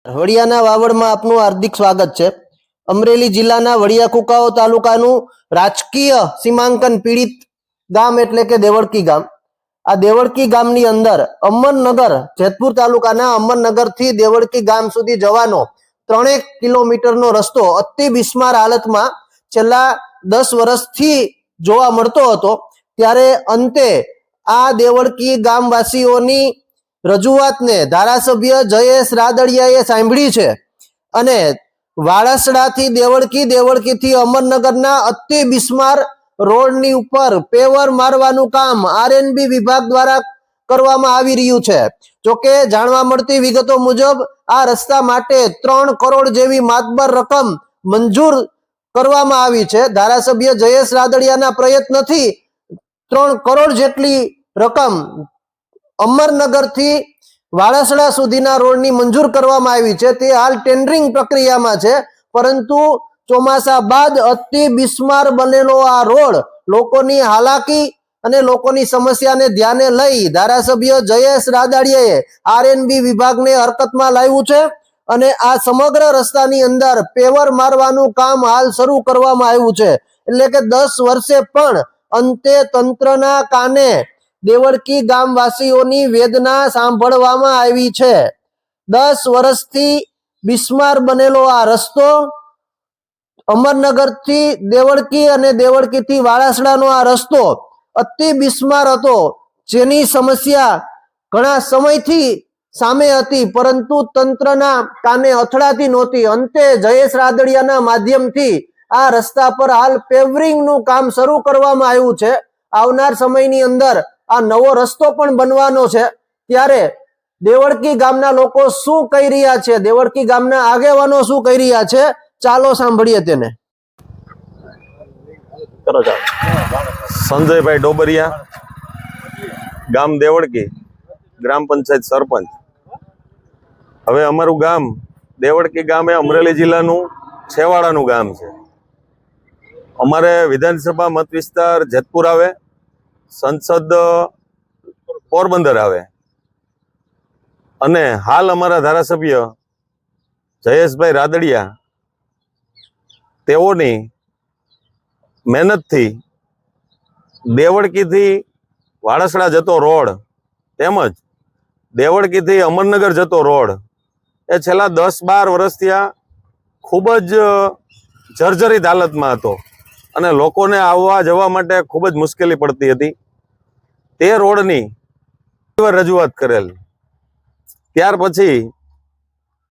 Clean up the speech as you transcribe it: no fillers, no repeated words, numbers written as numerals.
વડિયાના વાવડમાં આપનું હાર્દિક સ્વાગત છે। અમરેલી જિલ્લાના વડિયા કુકાઓ તાલુકાનું રાજકીય સીમાંકન પીડિત ગામ એટલે કે દેવળકી ગામ। આ દેવળકી ગામની અંદર અમરનગર જેતપુર તાલુકાના અમરનગરથી દેવળકી ગામ સુધી જવાનો 3 કિલોમીટરનો રસ્તો અતિ બિસ્માર હાલતમાં છેલ્લા 10 વર્ષથી જોવા મળતો હતો। ત્યારે અંતે આ દેવળકી ગામવાસીઓની રજૂઆતને ધારાસભ્ય જયેશ રાદડિયાએ સાંભળી છે અને વાળસડાથી દેવળકીથી અમરનગરના અતિ બિસ્માર રોડની ઉપર પેવર મારવાનું કામ આરએનબી વિભાગ દ્વારા કરવામાં આવી રહ્યું છે। જોકે જાણવા મળતી વિગતો મુજબ આ રસ્તા માટે 3 કરોડ જેવી માતબર રકમ મંજૂર કરવામાં આવી છે। ધારાસભ્ય જયેશ રાદડિયાના પ્રયત્નથી 3 કરોડ જેટલી રકમ અમરનગરથી વાળસડા સુધીના રોડની મંજૂર કરવામાં આવી છે। તે હાલ ટેન્ડરિંગ પ્રક્રિયામાં છે, પરંતુ ચોમાસા બાદ અતિ બિસ્માર બનેલો આ રોડ લોકોની હાલાકી અને લોકોની સમસ્યાને ધ્યાને લઈ ધારાસભ્ય જયેશ રાદડિયાએ આરએનબી વિભાગને હરકતમાં લાવ્યું છે અને આ સમગ્ર રસ્તાની અંદર પેવર મારવાનું કામ હાલ શરૂ કરવામાં આવ્યું છે। એટલે કે 10 વર્ષે પણ અંતે તંત્રના કાને દેવળકી ગામવાસીઓની વેદના સાંભળવામાં આવી છે। 10 વર્ષથી બિસ્માર બનેલો આ રસ્તો અમરનગરથી દેવળકી અને દેવળકીથી વાળસડાનો આ રસ્તો અતિ બિસ્માર હતો, જેની સમસ્યા ઘણા સમયથી સામે હતી, પરંતુ તંત્રના કાને અથડાતી નહોતી। અંતે જયેશ રાદડિયાના માધ્યમથી આ રસ્તા પર હાલ પેવરિંગનું કામ શરૂ કરવામાં આવ્યું છે। આવનાર સમયની અંદર આ નવો રસ્તો પણ બનવાનો છે। ત્યારે દેવળકી ગામના લોકો શું કહી રહ્યા છે, દેવળકી ગામના આગેવાનો શું કહી રહ્યા છે, ચાલો સાંભળીએ તેને। સંજયભાઈ ડોબરિયા, ગામ દેવળકી, ગ્રામ પંચાયત સરપંચ। હવે અમારું ગામ દેવળકી ગામ એ અમરેલી જિલ્લાનું છેવાડાનું ગામ છે। અમારે વિધાનસભા મત વિસ્તાર જેતપુર આવે, સંસદ પોરબંદર આવે અને હાલ અમારા ધારાસભ્ય જયેશભાઈ રાદડિયા તેઓની મહેનતથી દેવળકીથી વાળસડા જતો રોડ તેમજ દેવળકીથી અમરનગર જતો રોડ એ છેલ્લા 10-12 વર્ષથી આ ખૂબ જ જર્જરિત હાલતમાં હતો અને લોકોને આવવા જવા માટે ખૂબ જ મુશ્કેલી પડતી હતી। તે રોડની રજૂઆત કરેલ, ત્યાર પછી